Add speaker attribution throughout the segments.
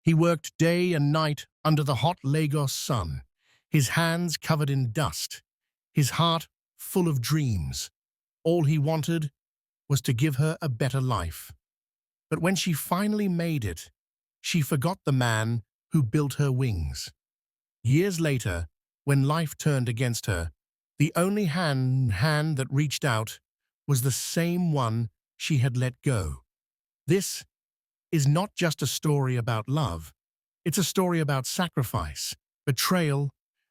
Speaker 1: He worked day and night under the hot Lagos sun, his hands covered in dust, his heart full of dreams. All he wanted was to give her a better life. But when she finally made it, she forgot the man who built her wings. Years later, when life turned against her, the only hand that reached out was the same one she had let go. This is not just a story about love. It's a story about sacrifice, betrayal,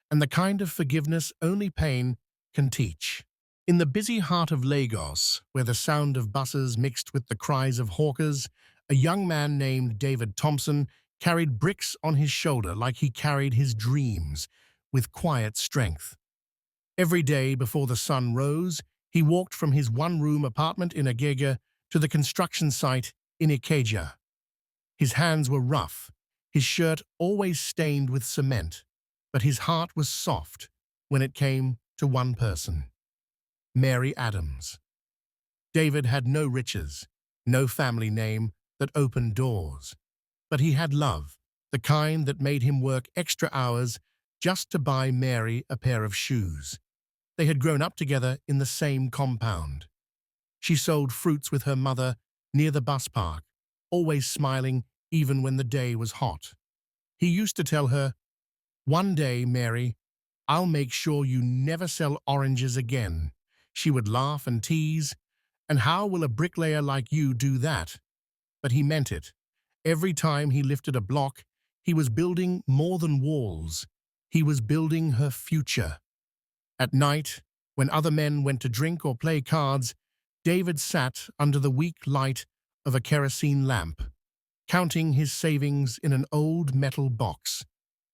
Speaker 1: and the kind of forgiveness only pain can teach. In the busy heart of Lagos, where the sound of buses mixed with the cries of hawkers, a young man named David Thompson carried bricks on his shoulder like he carried his dreams with quiet strength. Every day before the sun rose, he walked from his one-room apartment in Abuja to the construction site in Ikeja. His hands were rough, his shirt always stained with cement, but his heart was soft when it came to one person: Mary Adams. David had no riches, no family name that opened doors, but he had love, the kind that made him work extra hours just to buy Mary a pair of shoes. They had grown up together in the same compound. She sold fruits with her mother near the bus park, always smiling even when the day was hot. He used to tell her, "One day, Mary, I'll make sure you never sell oranges again." She would laugh and tease, "And how will a bricklayer like you do that?" But he meant it. Every time he lifted a block, he was building more than walls. He was building her future. At night, when other men went to drink or play cards, David sat under the weak light of a kerosene lamp, counting his savings in an old metal box.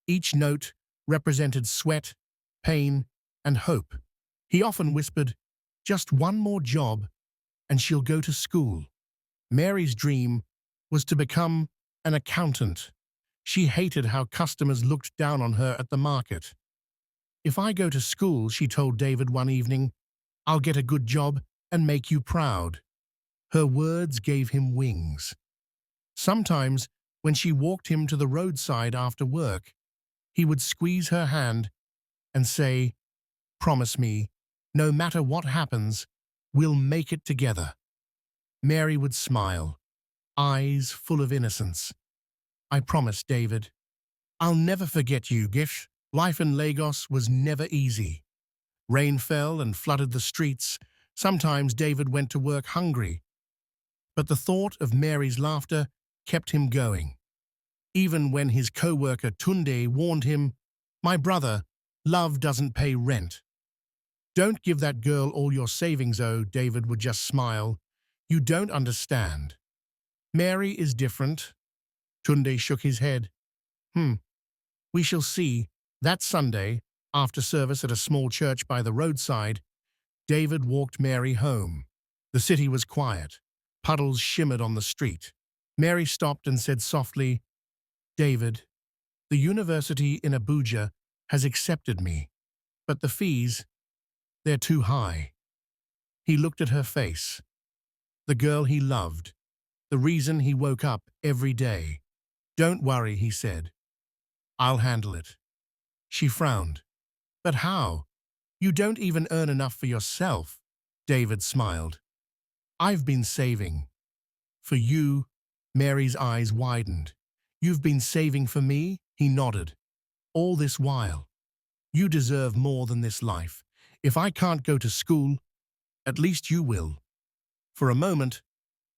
Speaker 1: Each note represented sweat, pain, and hope. He often whispered, "Just one more job, and she'll go to school." Mary's dream was to become an accountant. She hated how customers looked down on her at the market. "If I go to school," she told David one evening, "I'll get a good job and make you proud." Her words gave him wings. Sometimes, when she walked him to the roadside after work, he would squeeze her hand and say, "Promise me, no matter what happens, we'll make it together." Mary would smile, eyes full of innocence. "I promise, David. I'll never forget you, Gish." Life in Lagos was never easy. Rain fell and flooded the streets. Sometimes David went to work hungry. But the thought of Mary's laughter kept him going. Even when his co-worker Tunde warned him, "My brother, love doesn't pay rent." "Don't give that girl all your savings, oh," David would just smile. "You don't understand. Mary is different." Tunde shook his head. We shall see." That Sunday, after service at a small church by the roadside, David walked Mary home. The city was quiet. Puddles shimmered on the street. Mary stopped and said softly, "David, the university in Abuja has accepted me, but the fees, they're too high." He looked at her face. The girl he loved. The reason he woke up every day. "Don't worry," he said. "I'll handle it." She frowned. "But how? You don't even earn enough for yourself." David smiled. "I've been saving." "For you?" Mary's eyes widened. "You've been saving for me?" He nodded. "All this while. You deserve more than this life. If I can't go to school, at least you will." For a moment,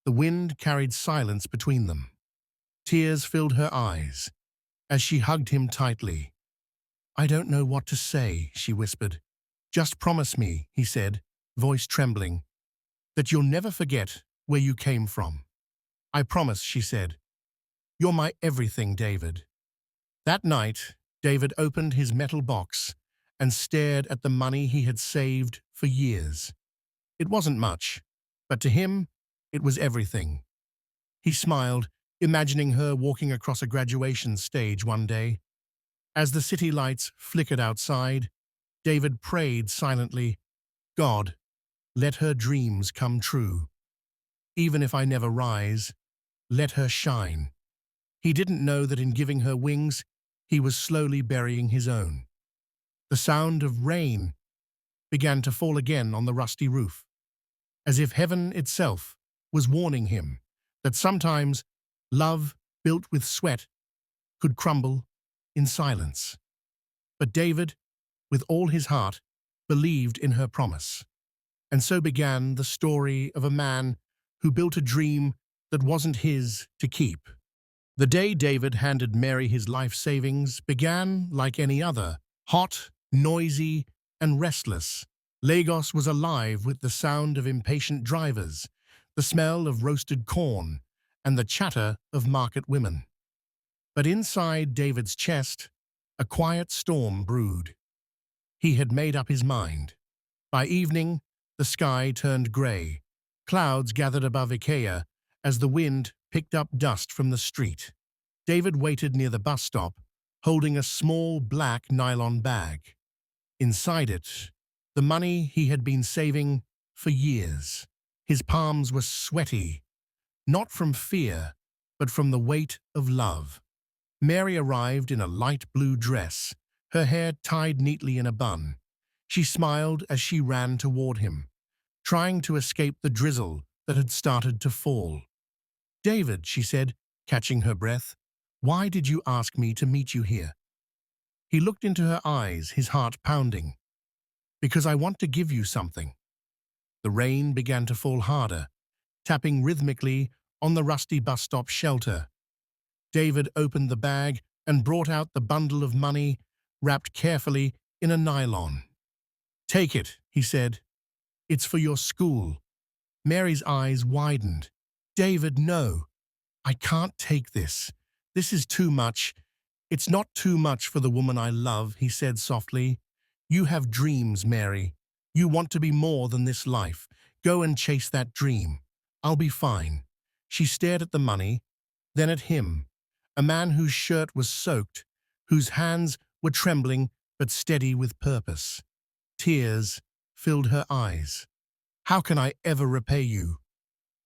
Speaker 1: the wind carried silence between them. Tears filled her eyes as she hugged him tightly. "I don't know what to say," she whispered. "Just promise me," he said, voice trembling, "that you'll never forget where you came from." "I promise," she said. "You're my everything, David." That night, David opened his metal box and stared at the money he had saved for years. It wasn't much, but to him, it was everything. He smiled, imagining her walking across a graduation stage one day. As the city lights flickered outside, David prayed silently, "God, let her dreams come true. Even if I never rise, let her shine." He didn't know that in giving her wings, he was slowly burying his own. The sound of rain began to fall again on the rusty roof, as if heaven itself was warning him that sometimes love built with sweat could crumble in silence. But David, with all his heart, believed in her promise. And so began the story of a man who built a dream that wasn't his to keep. The day David handed Mary his life savings began like any other, hot, noisy, and restless. Lagos was alive with the sound of impatient drivers, the smell of roasted corn, and the chatter of market women. But inside David's chest, a quiet storm brewed. He had made up his mind. By evening, the sky turned grey. Clouds gathered above Ikea as the wind picked up dust from the street. David waited near the bus stop, holding a small black nylon bag. Inside it, the money he had been saving for years. His palms were sweaty, not from fear, but from the weight of love. Mary arrived in a light blue dress, her hair tied neatly in a bun. She smiled as she ran toward him, trying to escape the drizzle that had started to fall. "David," she said, catching her breath, "why did you ask me to meet you here?" He looked into her eyes, his heart pounding. "Because I want to give you something." The rain began to fall harder, tapping rhythmically on the rusty bus stop shelter. David opened the bag and brought out the bundle of money, wrapped carefully in a nylon. "Take it," he said. "It's for your school." Mary's eyes widened. "David, no. I can't take this. This is too much." "It's not too much for the woman I love," he said softly. "You have dreams, Mary. You want to be more than this life. Go and chase that dream. I'll be fine." She stared at the money, then at him, a man whose shirt was soaked, whose hands were trembling but steady with purpose. Tears filled her eyes. "How can I ever repay you?"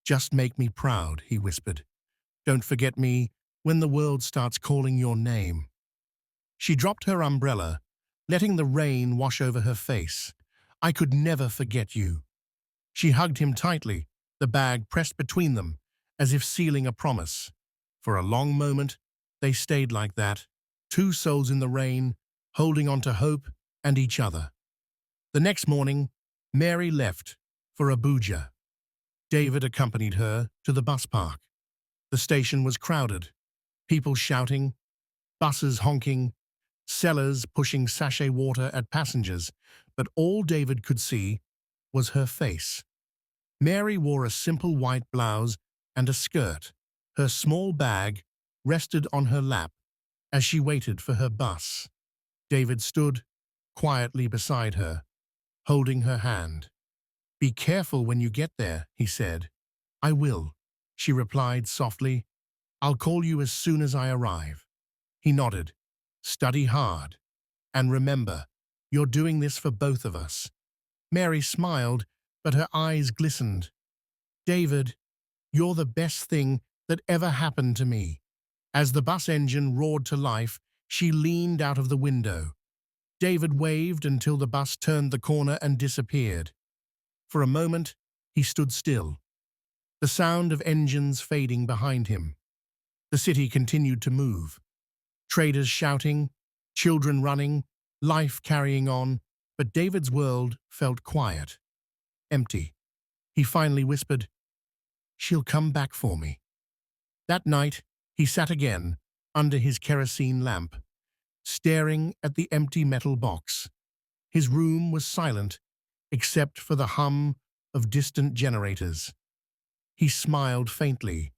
Speaker 1: "Just make me proud," he whispered. "Don't forget me when the world starts calling your name." She dropped her umbrella, letting the rain wash over her face. "I could never forget you." She hugged him tightly, the bag pressed between them, as if sealing a promise. For a long moment, they stayed like that, two souls in the rain, holding on to hope and each other. The next morning, Mary left for Abuja. David accompanied her to the bus park. The station was crowded, people shouting, buses honking, sellers pushing sachet water at passengers, but all David could see was her face. Mary wore a simple white blouse and a skirt. Her small bag rested on her lap as she waited for her bus. David stood quietly beside her, holding her hand. "Be careful when you get there," he said. "I will," she replied softly. "I'll call you as soon as I arrive." He nodded. "Study hard. And remember, you're doing this for both of us." Mary smiled, but her eyes glistened. "David, you're the best thing that ever happened to me." As the bus engine roared to life, she leaned out of the window. David waved until the bus turned the corner and disappeared. For a moment, he stood still, the sound of engines fading behind him. The city continued to move. Traders shouting, children running, life carrying on, but David's world felt quiet, empty. He finally whispered, "She'll come back for me." That night, he sat again, under his kerosene lamp, staring at the empty metal box. His room was silent, except for the hum of distant generators. He smiled faintly,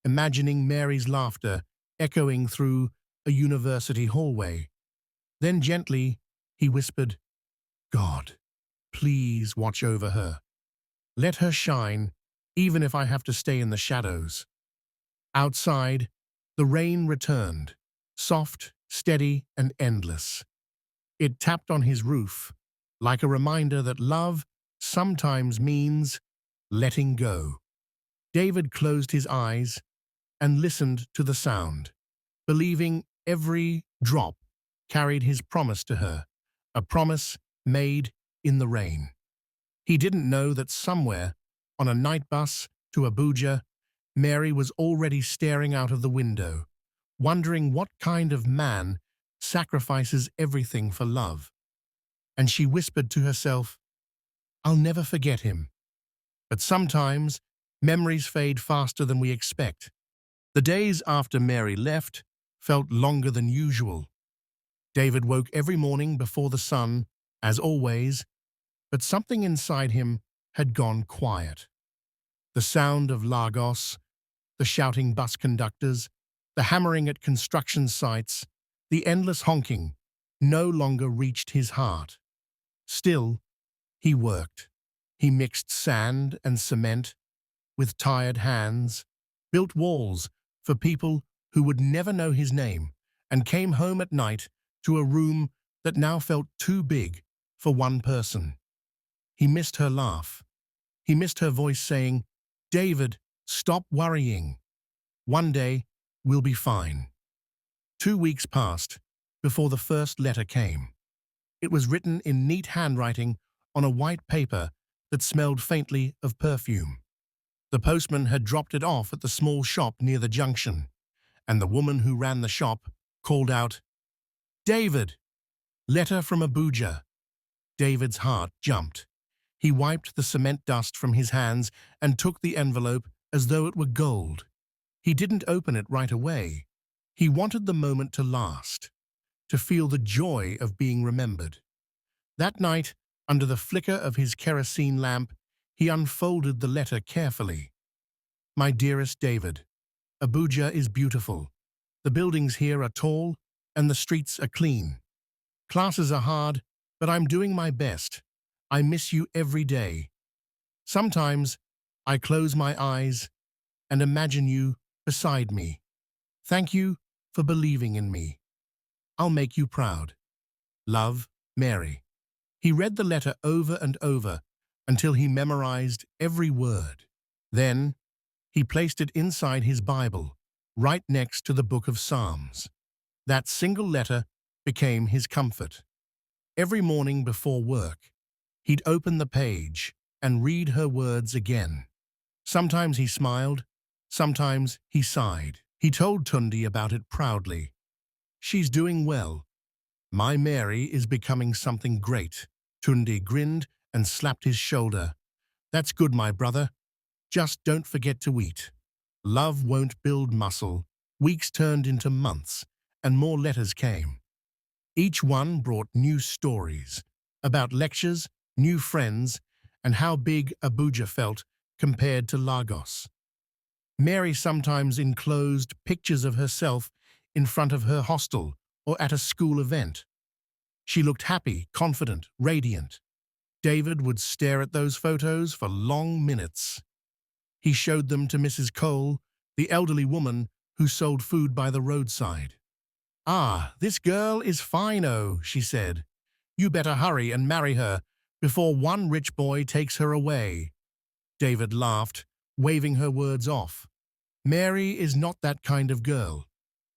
Speaker 1: imagining Mary's laughter echoing through a university hallway. Then gently, he whispered, "God, please watch over her. Let her shine, even if I have to stay in the shadows." Outside, the rain returned, soft, steady, and endless. It tapped on his roof, like a reminder that love sometimes means letting go. David closed his eyes and listened to the sound. believing every drop carried his promise to her, a promise made in the rain. He didn't know that somewhere, on a night bus to Abuja, Mary was already staring out of the window, wondering what kind of man sacrifices everything for love. And she whispered to herself, "I'll never forget him." But sometimes, memories fade faster than we expect. The days after Mary left felt longer than usual. David woke every morning before the sun, as always, but something inside him had gone quiet. The sound of Lagos, the shouting bus conductors, the hammering at construction sites, the endless honking no longer reached his heart. Still, he worked. He mixed sand and cement with tired hands, built walls for people who would never know his name, and came home at night to a room that now felt too big for one person. He missed her laugh. He missed her voice saying, "David, stop worrying. One day, we'll be fine." 2 weeks passed before the first letter came. It was written in neat handwriting on a white paper that smelled faintly of perfume. The postman had dropped it off at the small shop near the junction, and the woman who ran the shop called out, "David, letter from Abuja." David's heart jumped. He wiped the cement dust from his hands and took the envelope as though it were gold. He didn't open it right away. He wanted the moment to last, to feel the joy of being remembered. That night, under the flicker of his kerosene lamp, he unfolded the letter carefully. "My dearest David, Abuja is beautiful. The buildings here are tall and the streets are clean. Classes are hard, but I'm doing my best. I miss you every day. Sometimes I close my eyes and imagine you beside me. Thank you for believing in me. I'll make you proud. Love, Mary." He read the letter over and over until he memorized every word. Then, he placed it inside his Bible, right next to the book of Psalms. That single letter became his comfort. Every morning before work, he'd open the page and read her words again. Sometimes he smiled, sometimes he sighed. He told Tundi about it proudly. "She's doing well. My Mary is becoming something great." Tundi grinned and slapped his shoulder. "That's good, my brother. Just don't forget to eat." Love won't build muscle. Weeks turned into months, and more letters came. Each one brought new stories about lectures, new friends, and how big Abuja felt compared to Lagos. Mary sometimes enclosed pictures of herself in front of her hostel or at a school event. She looked happy, confident, radiant. David would stare at those photos for long minutes. He showed them to Mrs. Cole, the elderly woman who sold food by the roadside. "Ah, this girl is fine-o," she said. "You better hurry and marry her before one rich boy takes her away." David laughed, waving her words off. Mary is not that kind of girl.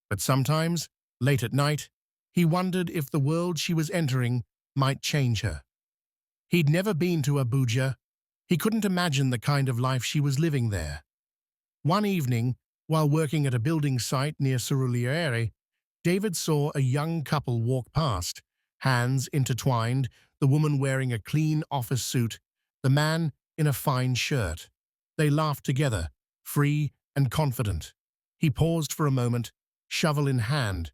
Speaker 1: But sometimes, late at night, he wondered if the world she was entering might change her. He'd never been to Abuja. He couldn't imagine the kind of life she was living there. One evening, while working at a building site near Surulere, David saw a young couple walk past, hands intertwined, the woman wearing a clean office suit, the man in a fine shirt. They laughed together, free and confident. He paused for a moment, shovel in hand,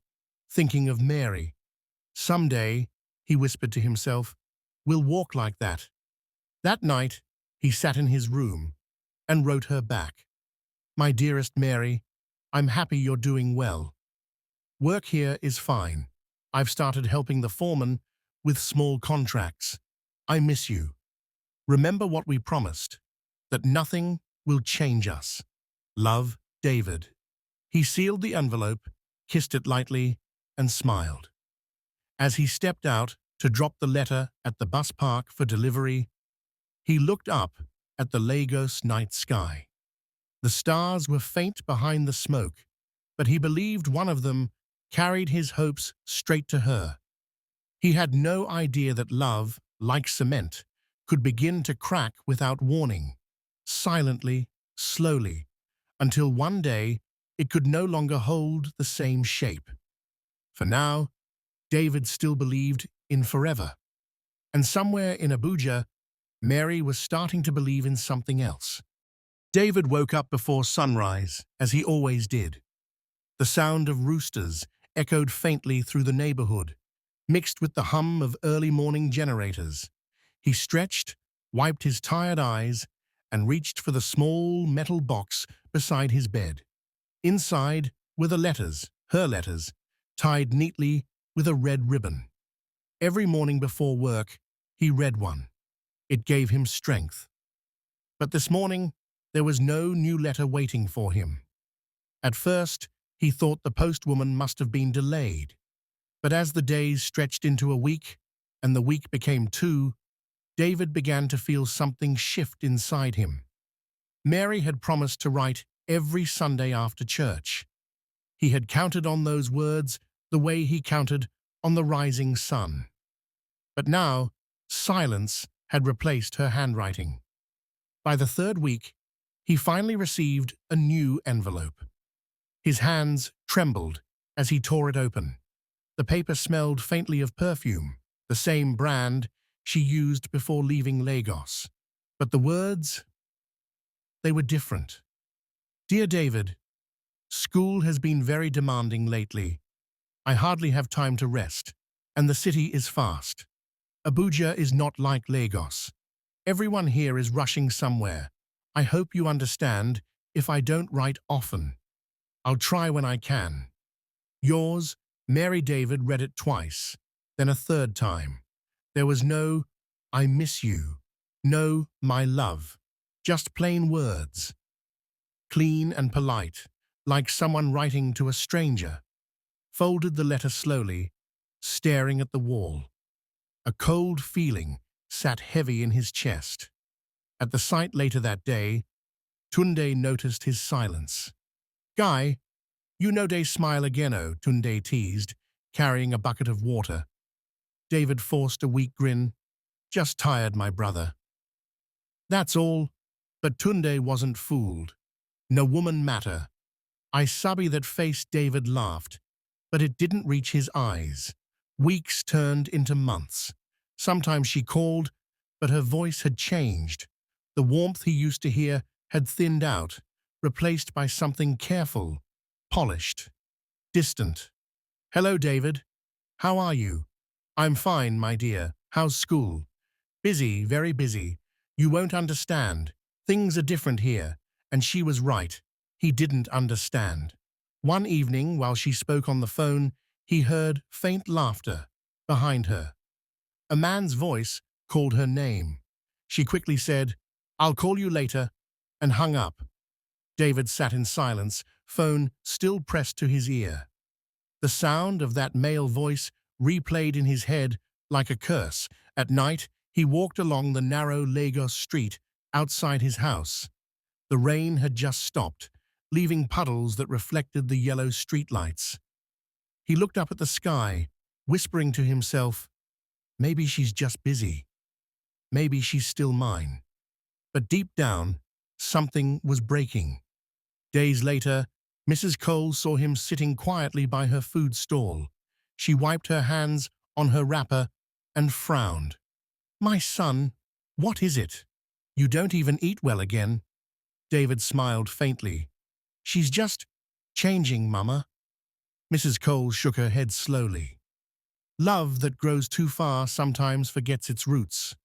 Speaker 1: thinking of Mary. "Someday," he whispered to himself, "we'll walk like that." That night, he sat in his room and wrote her back. "My dearest Mary, I'm happy you're doing well. Work here is fine. I've started helping the foreman with small contracts. I miss you. Remember what we promised, that nothing will change us. Love, David." He sealed the envelope, kissed it lightly, and smiled. As he stepped out to drop the letter at the bus park for delivery, he looked up at the Lagos night sky. The stars were faint behind the smoke, but he believed one of them carried his hopes straight to her. He had no idea that love, like cement, could begin to crack without warning, silently, slowly, until one day it could no longer hold the same shape. For now, David still believed in forever. And somewhere in Abuja, Mary was starting to believe in something else. David woke up before sunrise, as he always did. The sound of roosters echoed faintly through the neighborhood, mixed with the hum of early morning generators. He stretched, wiped his tired eyes, and reached for the small metal box beside his bed. Inside were the letters, her letters, tied neatly with a red ribbon. Every morning before work, he read one. It gave him strength. But this morning, there was no new letter waiting for him. At first, he thought the postwoman must have been delayed. But as the days stretched into a week, and the week became two, David began to feel something shift inside him. Mary had promised to write every Sunday after church. He had counted on those words the way he counted on the rising sun. But now, silence had replaced her handwriting. By the third week, he finally received a new envelope. His hands trembled as he tore it open. The paper smelled faintly of perfume, the same brand she used before leaving Lagos. But the words, they were different. Dear David, school has been very demanding lately. I hardly have time to rest, and the city is fast. Abuja is not like Lagos. Everyone here is rushing somewhere. I hope you understand if I don't write often. I'll try when I can. Yours, Mary. David read it twice, then a third time. There was no, I miss you, no, my love, just plain words. Clean and polite, like someone writing to a stranger. Folded the letter slowly, staring at the wall. A cold feeling sat heavy in his chest. At the sight later that day, Tunde noticed his silence. Guy, you no dey smile again, oh, Tunde teased, carrying a bucket of water. David forced a weak grin. Just tired, my brother. That's all, but Tunde wasn't fooled. No woman matter. I sabi that face. David laughed, but it didn't reach his eyes. Weeks turned into months. Sometimes she called, but her voice had changed. The warmth he used to hear had thinned out, replaced by something careful, polished, distant. Hello, David. How are you? I'm fine, my dear. How's school? Busy, very busy. You won't understand. Things are different here. And she was right. He didn't understand. One evening, while she spoke on the phone, he heard faint laughter behind her. A man's voice called her name. She quickly said, I'll call you later, and hung up. David sat in silence, phone still pressed to his ear. The sound of that male voice replayed in his head like a curse. At night, he walked along the narrow Lagos street outside his house. The rain had just stopped, leaving puddles that reflected the yellow streetlights. He looked up at the sky, whispering to himself, maybe she's just busy. Maybe she's still mine. But deep down, something was breaking. Days later, Mrs. Cole saw him sitting quietly by her food stall. She wiped her hands on her wrapper and frowned. My son, what is it? You don't even eat well again. David smiled faintly. She's just changing, Mama. Mrs. Cole shook her head slowly. Love that grows too far sometimes forgets its roots.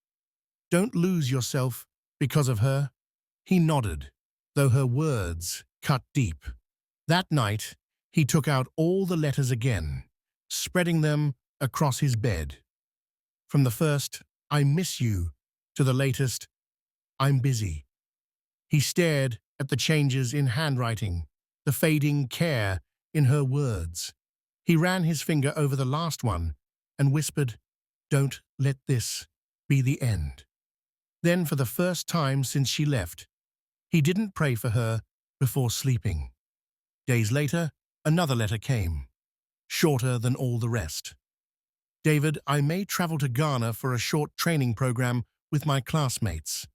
Speaker 1: Don't lose yourself because of her. He nodded, though her words cut deep. That night, he took out all the letters again, spreading them across his bed. From the first, I miss you, to the latest, I'm busy. He stared at the changes in handwriting, the fading care in her words. He ran his finger over the last one and whispered, Don't let this be the end. Then, for the first time since she left, he didn't pray for her before sleeping. Days later, Another letter came, shorter than all the rest. David, I may travel to Ghana for a short training program with my classmates.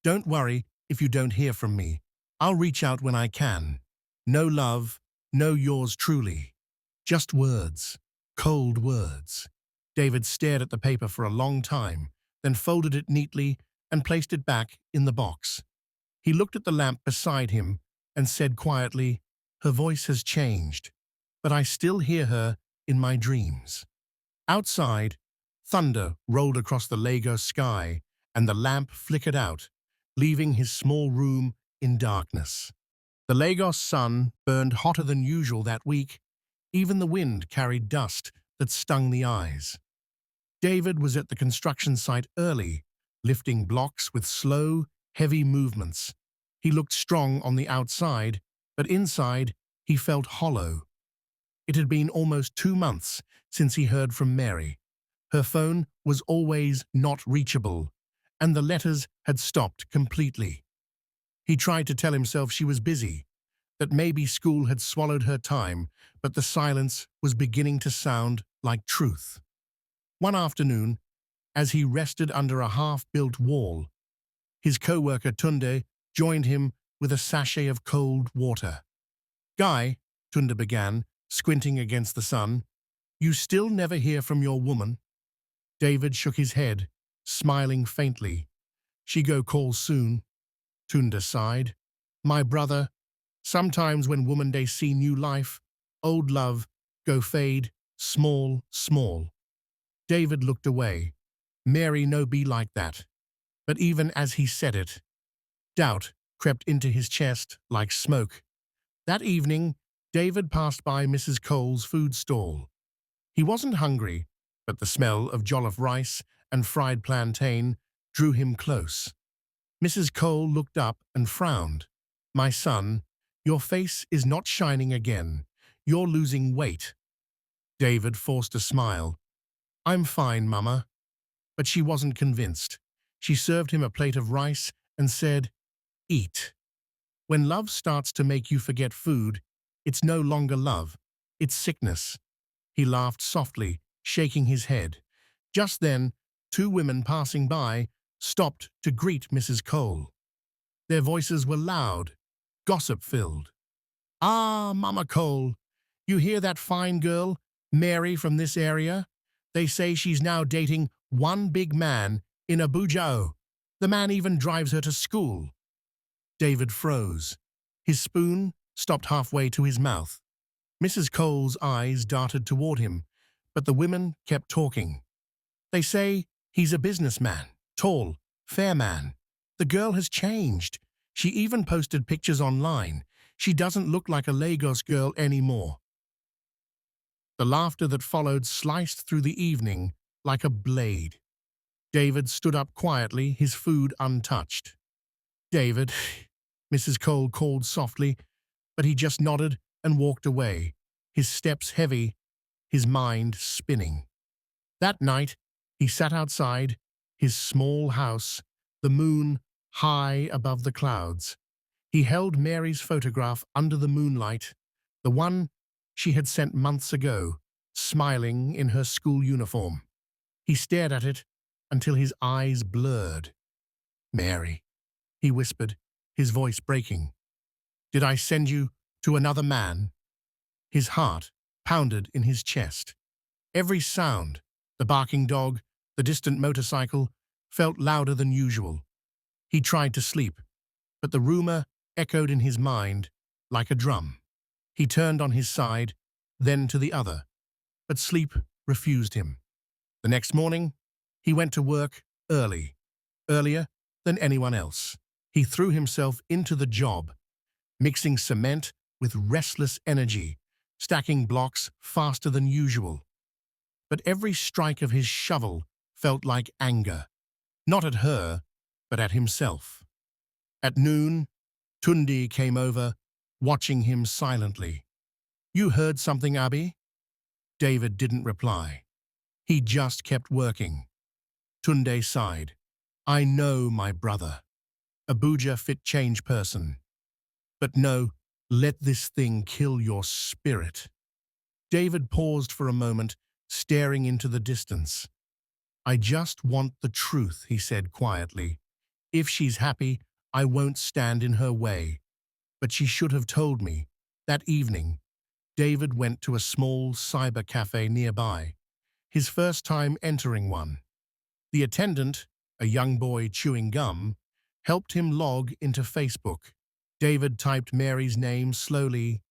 Speaker 1: Don't worry if you don't hear from me. I'll reach out when I can. No love, no yours truly. Just words, cold words. David stared at the paper for a long time, then folded it neatly and placed it back in the box. He looked at the lamp beside him and said quietly, "Her voice has changed, but I still hear her in my dreams." Outside, thunder rolled across the Lagos sky and the lamp flickered out, leaving his small room in darkness. The Lagos sun burned hotter than usual that week. Even the wind carried dust that stung the eyes. David was at the construction site early, lifting blocks with slow, heavy movements. He looked strong on the outside, but inside he felt hollow. It had been almost 2 months since he heard from Mary. Her phone was always not reachable, and the letters had stopped completely. He tried to tell himself she was busy, that maybe school had swallowed her time, but the silence was beginning to sound like truth. One afternoon, as he rested under a half-built wall, his co-worker Tunde joined him with a sachet of cold water. "Guy," Tunde began, squinting against the sun, "you still never hear from your woman?" David shook his head, smiling faintly. "She go call soon." Tunde sighed. "My brother, sometimes when woman they see new life, old love go fade, small, small." David looked away. Mary no be like that. But even as he said it, doubt crept into his chest like smoke. That evening, David passed by Mrs. Cole's food stall. He wasn't hungry, but the smell of jollof rice and fried plantain drew him close. Mrs. Cole looked up and frowned. "My son, your face is not shining again. You're losing weight." David forced a smile. "I'm fine, Mama." But she wasn't convinced. She served him a plate of rice and said, "Eat." When love starts to make you forget food, it's no longer love, it's sickness. He laughed softly, shaking his head. Just then, 2 women passing by stopped to greet Mrs. Cole. Their voices were loud, gossip-filled. "Ah, Mama Cole, you hear that fine girl, Mary from this area? They say she's now dating one big man in Abuja. The man even drives her to school." David froze. His spoon stopped halfway to his mouth. Mrs. Cole's eyes darted toward him, but the women kept talking. "They say he's a businessman, tall, fair man. The girl has changed. She even posted pictures online. She doesn't look like a Lagos girl anymore." The laughter that followed sliced through the evening like a blade. David stood up quietly, his food untouched. "David," Mrs. Cole called softly, but he just nodded and walked away, his steps heavy, his mind spinning. That night, he sat outside his small house, the moon high above the clouds. He held Mary's photograph under the moonlight, the one she had sent months ago, smiling in her school uniform. He stared at it until his eyes blurred. "Mary," he whispered, his voice breaking. "Did I send you to another man?" His heart pounded in his chest. Every sound, the barking dog, the distant motorcycle, felt louder than usual. He tried to sleep, but the rumor echoed in his mind like a drum. He turned on his side, then to the other, but sleep refused him. The next morning, he went to work early, earlier than anyone else. He threw himself into the job, mixing cement with restless energy, stacking blocks faster than usual. But every strike of his shovel felt like anger, not at her, but at himself. At noon, Tunde came over, watching him silently. "You heard something, Abi?" David didn't reply. He just kept working. Tunde sighed. "I know, my brother. Abuja fit change person. But no, Let this thing kill your spirit. David paused for a moment, staring into the distance. I just want the truth, he said quietly. If she's happy, I won't stand in her way. But she should have told me. That evening, David went to a small cyber cafe nearby, his first time entering one. The attendant, a young boy chewing gum, helped him log into Facebook. David typed Mary's name slowly,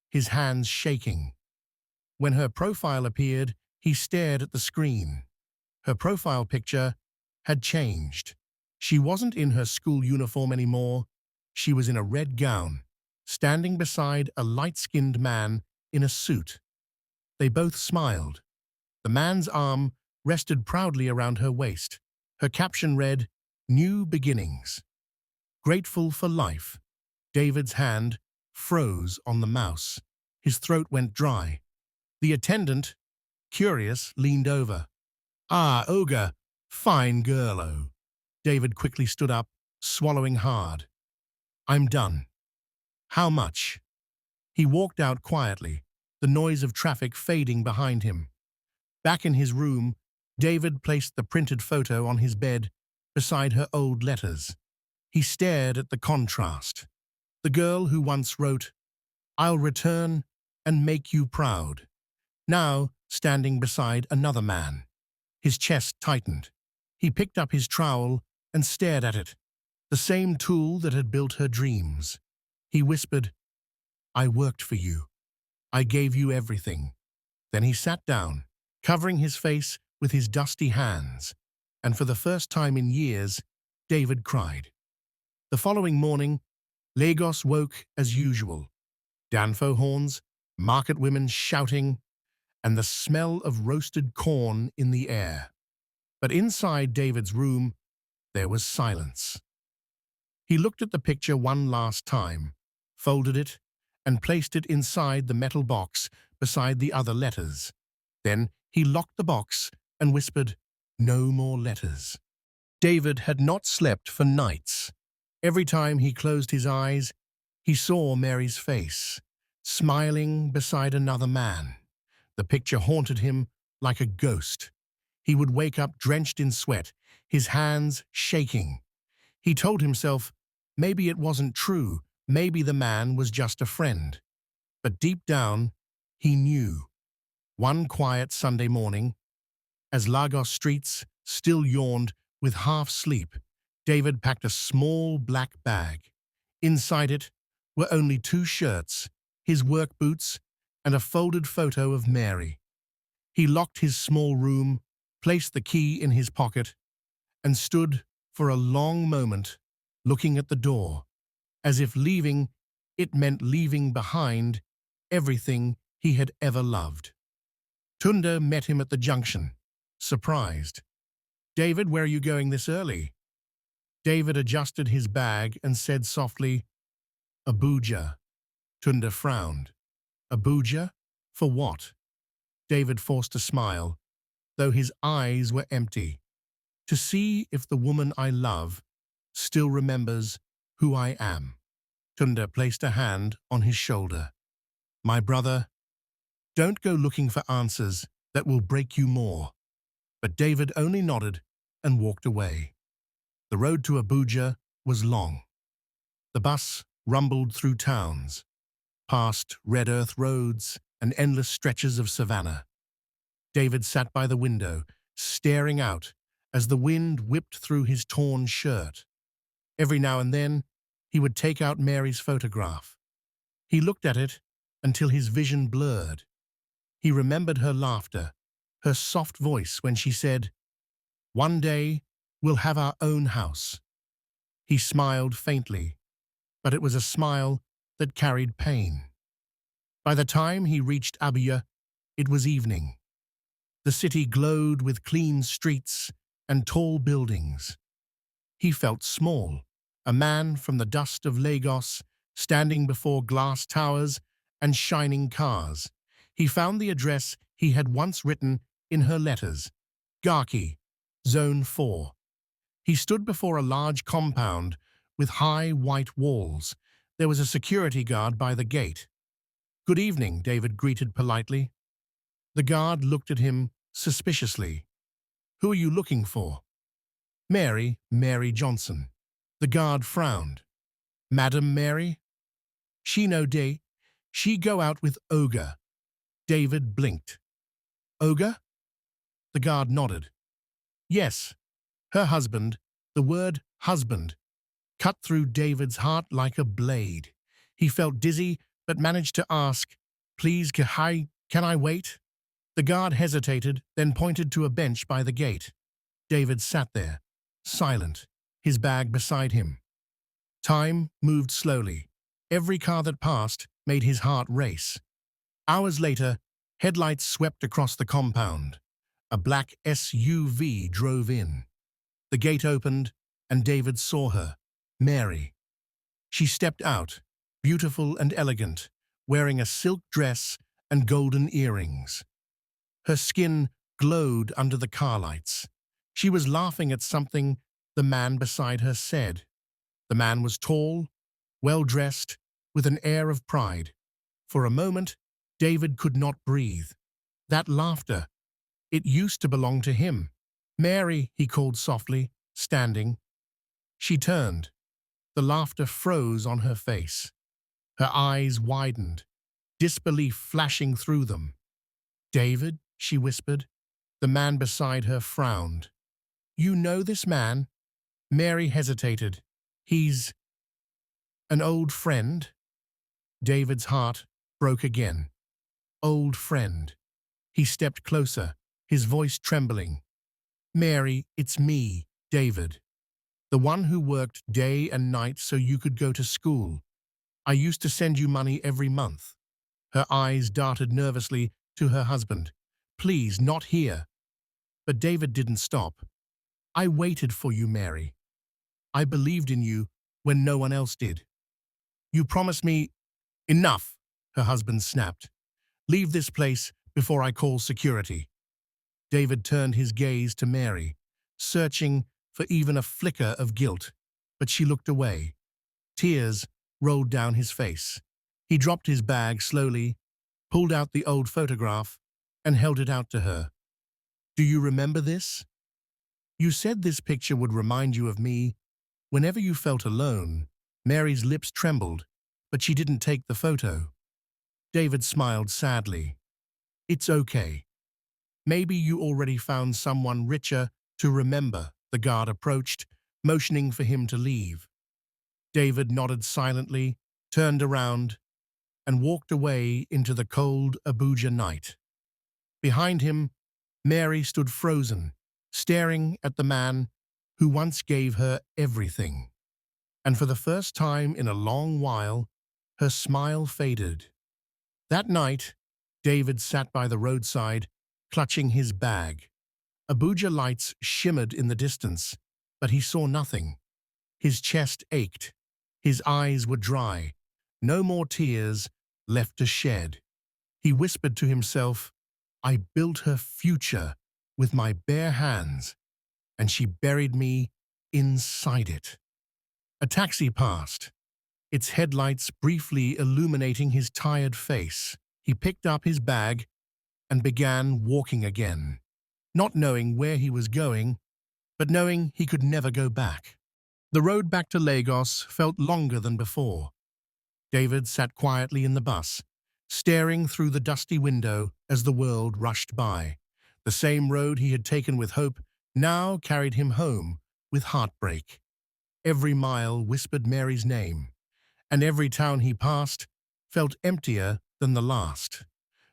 Speaker 1: his hands shaking. When her profile appeared, he stared at the screen. Her profile picture had changed. She wasn't in her school uniform anymore. She was in a red gown, standing beside a light-skinned man in a suit. They both smiled. The man's arm rested proudly around her waist. Her caption read, "New Beginnings." Grateful for life. David's hand froze on the mouse. His throat went dry. The attendant, curious, leaned over. "Ah, Olga, fine girl-o." David quickly stood up, swallowing hard. "I'm done." "How much?" He walked out quietly, the noise of traffic fading behind him. Back in his room, David placed the printed photo on his bed beside her old letters. He stared at the contrast. The girl who once wrote, "I'll return and make you proud," now standing beside another man. His chest tightened. He picked up his trowel and stared at it, the same tool that had built her dreams. He whispered, "I worked for you. I gave you everything." Then he sat down, covering his face with his dusty hands, and for the first time in years, David cried. The following morning, Lagos woke as usual. Danfo horns, market women shouting, and the smell of roasted corn in the air. But inside David's room, there was silence. He looked at the picture one last time, folded it, and placed it inside the metal box beside the other letters. Then he locked the box and whispered, "No more letters." David had not slept for nights. Every time he closed his eyes, he saw Mary's face, smiling beside another man. The picture haunted him like a ghost. He would wake up drenched in sweat, his hands shaking. He told himself, maybe it wasn't true, maybe the man was just a friend. But deep down, he knew. One quiet Sunday morning, as Lagos streets still yawned with half sleep, David packed a small black bag. Inside it were only 2 shirts, his work boots, and a folded photo of Mary. He locked his small room, placed the key in his pocket, and stood for a long moment looking at the door, as if leaving, it meant leaving behind everything he had ever loved. Tunda met him at the junction, surprised. "David, where are you going this early?" David adjusted his bag and said softly, "Abuja." Tunda frowned. "Abuja? For what?" David forced a smile, though his eyes were empty. "To see if the woman I love still remembers who I am." Tunda placed a hand on his shoulder. "My brother, don't go looking for answers that will break you more." But David only nodded and walked away. The road to Abuja was long. The bus rumbled through towns, past red earth roads and endless stretches of savannah. David sat by the window, staring out as the wind whipped through his torn shirt. Every now and then, he would take out Mary's photograph. He looked at it until his vision blurred. He remembered her laughter, her soft voice when she said, "One day, we'll have our own house." He smiled faintly, but it was a smile that carried pain. By the time he reached Abuja, it was evening. The city glowed with clean streets and tall buildings. He felt small, a man from the dust of Lagos, standing before glass towers and shining cars. He found the address he had once written in her letters, Garki, Zone 4. He stood before a large compound with high white walls, There was a security guard by the gate. "Good evening," David greeted politely. The guard looked at him suspiciously. "Who are you looking for?" Mary Johnson." The guard frowned. "Madam Mary? She no day. She go out with Ogre." David blinked. "Ogre?" The guard nodded. "Yes, her husband." The word husband cut through David's heart like a blade. He felt dizzy, but managed to ask, "Please, can I wait?" The guard hesitated, then pointed to a bench by the gate. David sat there, silent, his bag beside him. Time moved slowly. Every car that passed made his heart race. Hours later, headlights swept across the compound. A black SUV drove in. The gate opened, and David saw her, Mary. She stepped out, beautiful and elegant, wearing a silk dress and golden earrings. Her skin glowed under the car lights. She was laughing at something the man beside her said. The man was tall, well-dressed, with an air of pride. For a moment, David could not breathe. That laughter, it used to belong to him. "Mary," he called softly, standing. She turned. The laughter froze on her face. Her eyes widened, disbelief flashing through them. "David," she whispered. The man beside her frowned. "You know this man?" Mary hesitated. "He's an old friend?" David's heart broke again. Old friend. He stepped closer, his voice trembling. "Mary, it's me, David. The one who worked day and night so you could go to school. I used to send you money every month." Her eyes darted nervously to her husband. "Please, not here." But David didn't stop. "I waited for you, Mary. I believed in you when no one else did. You promised me—" "Enough," her husband snapped. "Leave this place before I call security." David turned his gaze to Mary, searching for even a flicker of guilt, but she looked away. Tears rolled down his face. He dropped his bag slowly, pulled out the old photograph, and held it out to her. "Do you remember this? You said this picture would remind you of me whenever you felt alone." Mary's lips trembled, but she didn't take the photo. David smiled sadly. "It's okay. Maybe you already found someone richer to remember." The guard approached, motioning for him to leave. David nodded silently, turned around, and walked away into the cold Abuja night. Behind him, Mary stood frozen, staring at the man who once gave her everything. And for the first time in a long while, her smile faded. That night, David sat by the roadside, clutching his bag. Abuja lights shimmered in the distance, but he saw nothing. His chest ached. His eyes were dry. No more tears left to shed. He whispered to himself, "I built her future with my bare hands, and she buried me inside it." A taxi passed, its headlights briefly illuminating his tired face. He picked up his bag and began walking again, not knowing where he was going, but knowing he could never go back. The road back to Lagos felt longer than before. David sat quietly in the bus, staring through the dusty window as the world rushed by. The same road he had taken with hope now carried him home with heartbreak. Every mile whispered Mary's name, and every town he passed felt emptier than the last.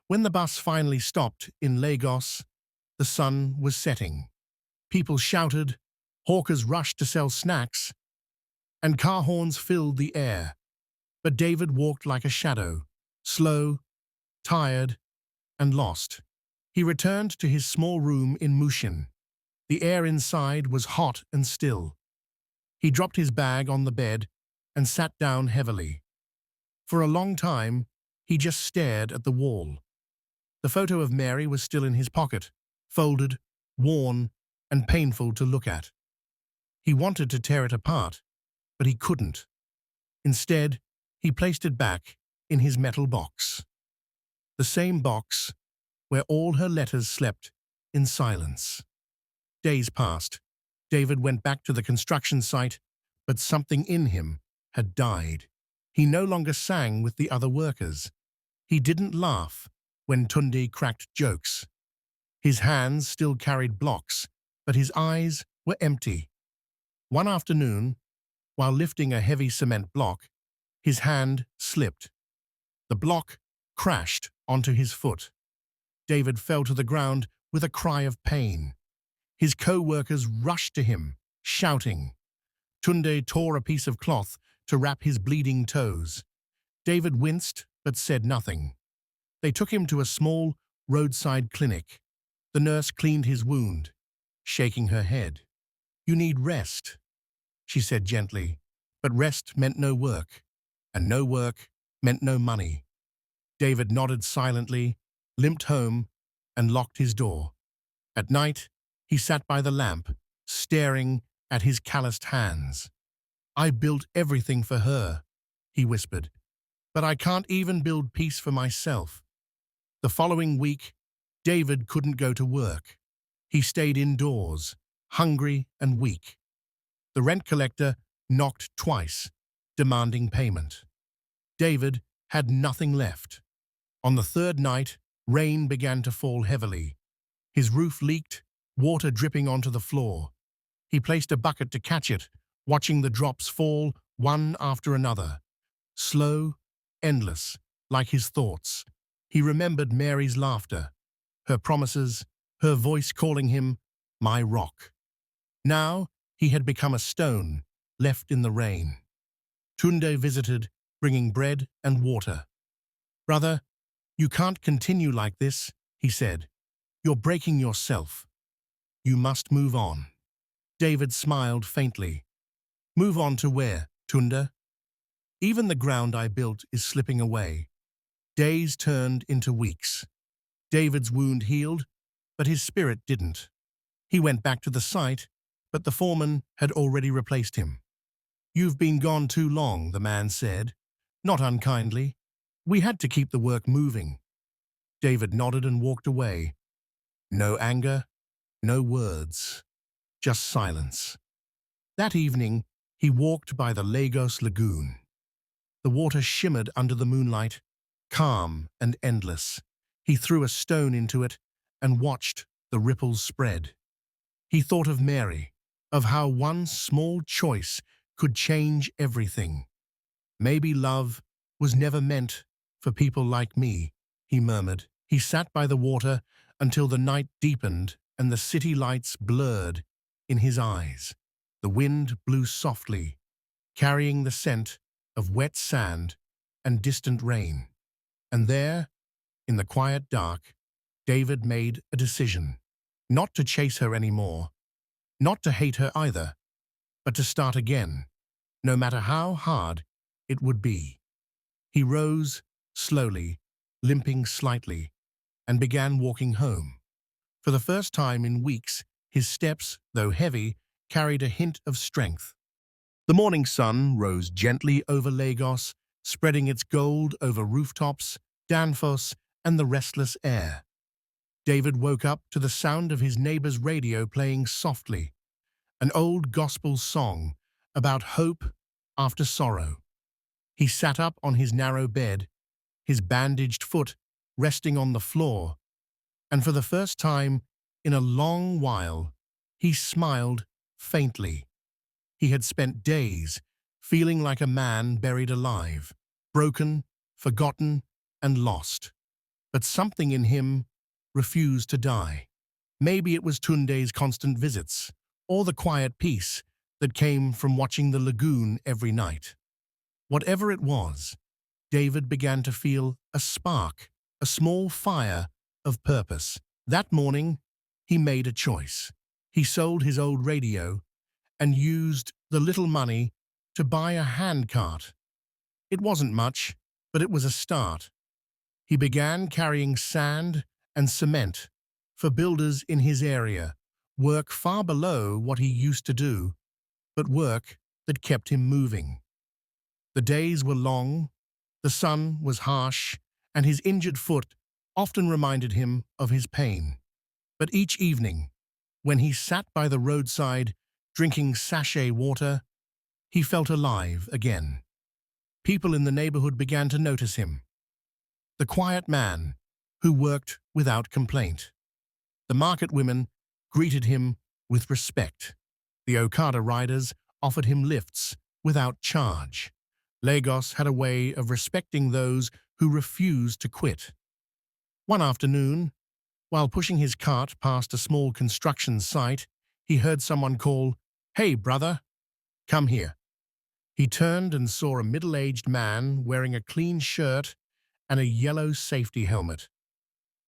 Speaker 1: When the bus finally stopped in Lagos, the sun was setting. People shouted, hawkers rushed to sell snacks, and car horns filled the air. But David walked like a shadow, slow, tired, and lost. He returned to his small room in Mushin. The air inside was hot and still. He dropped his bag on the bed and sat down heavily. For a long time, he just stared at the wall. The photo of Mary was still in his pocket, folded, worn, and painful to look at. He wanted to tear it apart, but he couldn't. Instead, He placed it back in his metal box, the same box where all her letters slept in silence. Days passed. David went back to the construction site, but something in him had died. He no longer sang with the other workers. He didn't laugh when Tunde cracked jokes. His hands still carried blocks, but his eyes were empty. One afternoon, while lifting a heavy cement block, his hand slipped. The block crashed onto his foot. David fell to the ground with a cry of pain. His co-workers rushed to him, shouting. Tunde tore a piece of cloth to wrap his bleeding toes. David winced but said nothing. They took him to a small roadside clinic. The nurse cleaned his wound, shaking her head. "You need rest," she said gently, but rest meant no work, and no work meant no money. David nodded silently, limped home, and locked his door. At night, he sat by the lamp, staring at his calloused hands. "I built everything for her," he whispered, "but I can't even build peace for myself." The following week, David couldn't go to work. He stayed indoors, hungry and weak. The rent collector knocked twice, demanding payment. David had nothing left. On the third night, rain began to fall heavily. His roof leaked, water dripping onto the floor. He placed a bucket to catch it, watching the drops fall one after another. Slow, endless, like his thoughts. He remembered Mary's laughter, her promises, her voice calling him, "My rock." Now he had become a stone, left in the rain. Tunde visited, bringing bread and water. "Brother, you can't continue like this," he said. "You're breaking yourself. You must move on." David smiled faintly. "Move on to where, Tunde?" "Even the ground I built is slipping away." Days turned into weeks. David's wound healed, but his spirit didn't. He went back to the site, but the foreman had already replaced him. "You've been gone too long," the man said, not unkindly. "We had to keep the work moving." David nodded and walked away. No anger, no words, just silence. That evening, he walked by the Lagos Lagoon. The water shimmered under the moonlight, calm and endless. He threw a stone into it and watched the ripples spread. He thought of Mary, of how one small choice could change everything. "Maybe love was never meant for people like me," he murmured. He sat by the water until the night deepened and the city lights blurred in his eyes. The wind blew softly, carrying the scent of wet sand and distant rain. And there, in the quiet dark, David made a decision. Not to chase her anymore, not to hate her either, but to start again, no matter how hard it would be. He rose slowly, limping slightly, and began walking home. For the first time in weeks, his steps, though heavy, carried a hint of strength. The morning sun rose gently over Lagos, spreading its gold over rooftops, Danfoss, and the restless air. David woke up to the sound of his neighbor's radio playing softly, an old gospel song about hope after sorrow. He sat up on his narrow bed, his bandaged foot resting on the floor, and for the first time in a long while, he smiled faintly. He had spent days feeling like a man buried alive, broken, forgotten, and lost. But something in him refused to die. Maybe it was Tunde's constant visits, or the quiet peace that came from watching the lagoon every night. Whatever it was, David began to feel a spark, a small fire of purpose. That morning, he made a choice. He sold his old radio and used the little money to buy a handcart. It wasn't much, but it was a start. He began carrying sand and cement for builders in his area, work far below what he used to do, but work that kept him moving. The days were long, the sun was harsh, and his injured foot often reminded him of his pain. But each evening, when he sat by the roadside drinking sachet water, he felt alive again. People in the neighborhood began to notice him. The quiet man who worked without complaint. The market women greeted him with respect. The Okada riders offered him lifts without charge. Lagos had a way of respecting those who refused to quit. One afternoon, while pushing his cart past a small construction site, he heard someone call, "Hey, brother, come here." He turned and saw a middle-aged man wearing a clean shirt and a yellow safety helmet.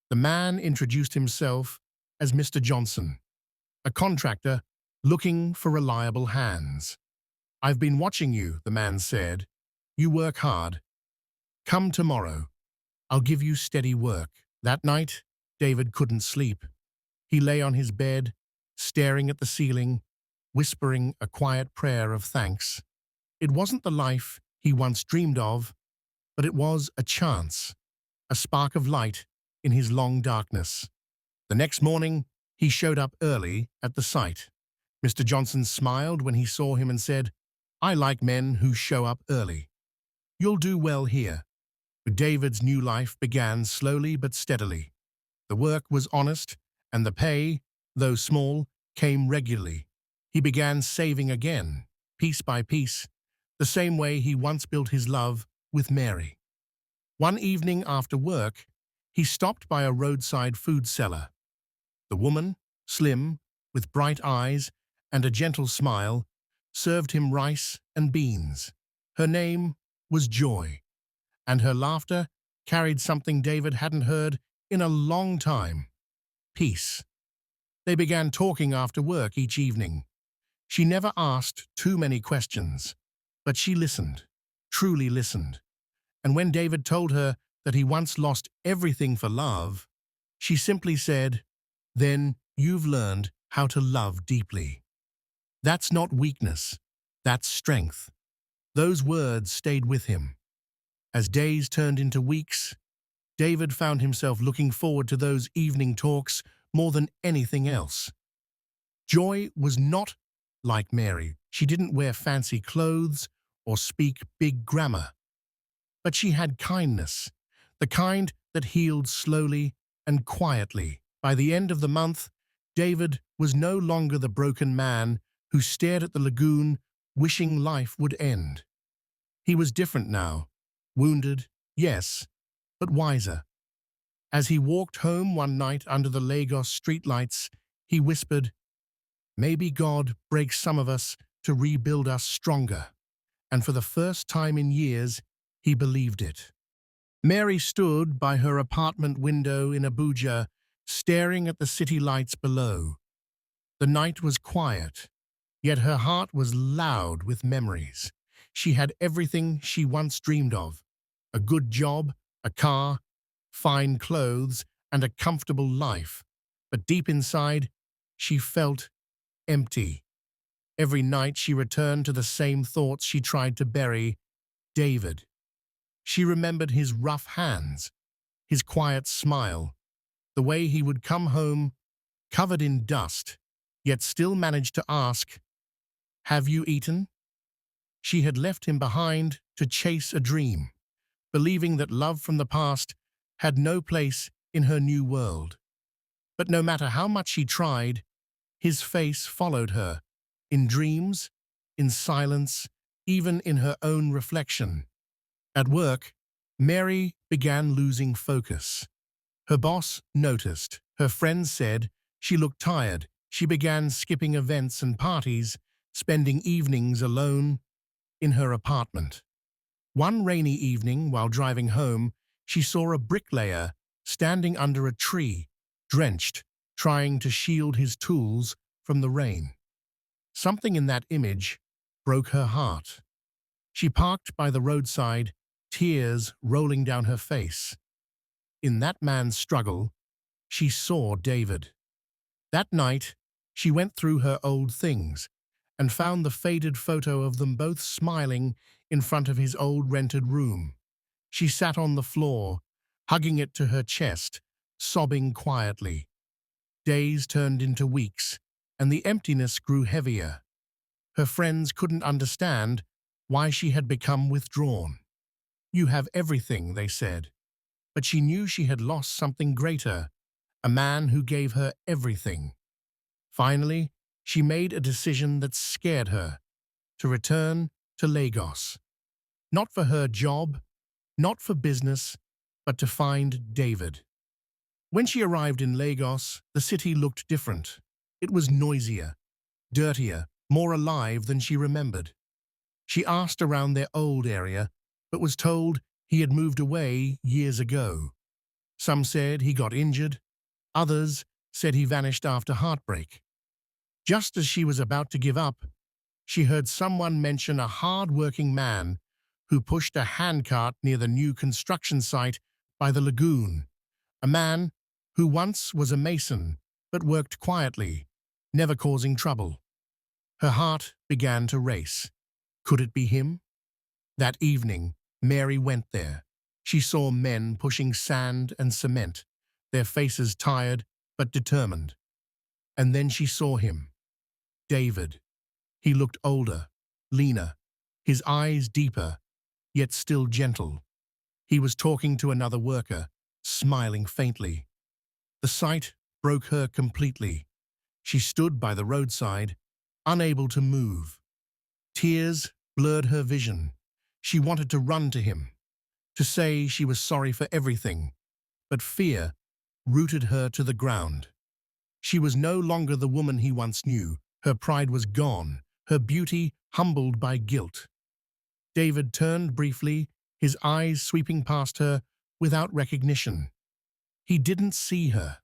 Speaker 1: The man introduced himself as Mr. Johnson, a contractor looking for reliable hands. "I've been watching you," the man said. "You work hard. Come tomorrow. I'll give you steady work." That night, David couldn't sleep. He lay on his bed, staring at the ceiling, whispering a quiet prayer of thanks. It wasn't the life he once dreamed of, but it was a chance, a spark of light in his long darkness. The next morning, he showed up early at the site. Mr. Johnson smiled when he saw him and said, "I like men who show up early. You'll do well here." David's new life began slowly but steadily. The work was honest, and the pay, though small, came regularly. He began saving again, piece by piece, the same way he once built his love with Mary. One evening after work, he stopped by a roadside food seller. The woman, slim, with bright eyes and a gentle smile, served him rice and beans. Her name was Joy, and her laughter carried something David hadn't heard in a long time: peace. They began talking after work each evening. She never asked too many questions, but she listened, truly listened. And when David told her that he once lost everything for love, she simply said, "Then you've learned how to love deeply." That's not weakness, that's strength. Those words stayed with him. As days turned into weeks, David found himself looking forward to those evening talks more than anything else. Joy was not like Mary. She didn't wear fancy clothes or speak big grammar. But she had kindness, the kind that healed slowly and quietly. By the end of the month, David was no longer the broken man who stared at the lagoon wishing life would end. He was different now, wounded, yes, but wiser. As he walked home one night under the Lagos streetlights, he whispered, "Maybe God breaks some of us to rebuild us stronger." And for the first time in years, he believed it. Mary stood by her apartment window in Abuja, staring at the city lights below. The night was quiet, yet her heart was loud with memories. She had everything she once dreamed of: a good job, a car, fine clothes, and a comfortable life. But deep inside, she felt empty. Every night she returned to the same thoughts she tried to bury: David. She remembered his rough hands, his quiet smile, the way he would come home covered in dust, yet still managed to ask, "Have you eaten?" She had left him behind to chase a dream, believing that love from the past had no place in her new world. But no matter how much she tried, his face followed her, in dreams, in silence, even in her own reflection. At work, Mary began losing focus. Her boss noticed. Her friends said she looked tired. She began skipping events and parties, spending evenings alone in her apartment. One rainy evening, while driving home, she saw a bricklayer standing under a tree, drenched, trying to shield his tools from the rain. Something in that image broke her heart. She parked by the roadside, tears rolling down her face. In that man's struggle, she saw David. That night, she went through her old things and found the faded photo of them both smiling in front of his old rented room. She sat on the floor, hugging it to her chest, sobbing quietly. Days turned into weeks, and the emptiness grew heavier. Her friends couldn't understand why she had become withdrawn. "You have everything," they said. But she knew she had lost something greater, a man who gave her everything. Finally, she made a decision that scared her, to return to Lagos. Not for her job, not for business, but to find David. When she arrived in Lagos, the city looked different. It was noisier, dirtier, more alive than she remembered. She asked around their old area, but was told he had moved away years ago. Some said he got injured, others said he vanished after heartbreak. Just as she was about to give up, she heard someone mention a hard-working man who pushed a handcart near the new construction site by the lagoon. A man who once was a mason but worked quietly, never causing trouble. Her heart began to race. Could it be him? That evening, Mary went there. She saw men pushing sand and cement, their faces tired but determined. And then she saw him. David. He looked older, leaner, his eyes deeper, yet still gentle. He was talking to another worker, smiling faintly. The sight broke her completely. She stood by the roadside, unable to move. Tears blurred her vision. She wanted to run to him, to say she was sorry for everything, but fear rooted her to the ground. She was no longer the woman he once knew. Her pride was gone, her beauty humbled by guilt. David turned briefly, his eyes sweeping past her without recognition. He didn't see her,